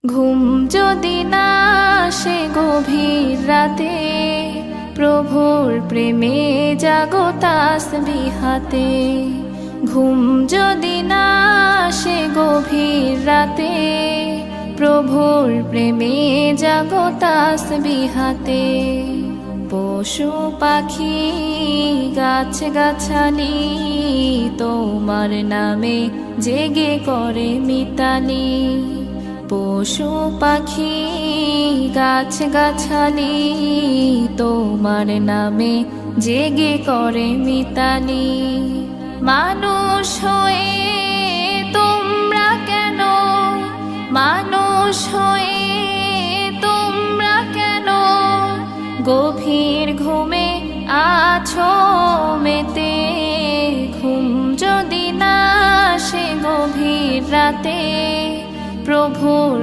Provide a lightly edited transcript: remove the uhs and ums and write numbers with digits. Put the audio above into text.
ঘুম যদি না আসে গভীর রাতে, প্রভুর প্রেমে জাগো তাসবিহাতে। ঘুম যদি না আসে গভীর রাতে, প্রভুর প্রেমে জাগো তাসবিহাতে। পশু পাখি গাছ গাছালি তোমার নামে জেগে করে মিতালি। পশু পাখি গাছ গাছালি তোমার নামে জেগে করে মিতালি। মানুষ হয়ে তোমরা কেন, মানুষ হয়ে তোমরা কেন গভীর ঘুমে আছো মেতে। ঘুম যদি না আসে গভীর রাতে, প্রভুর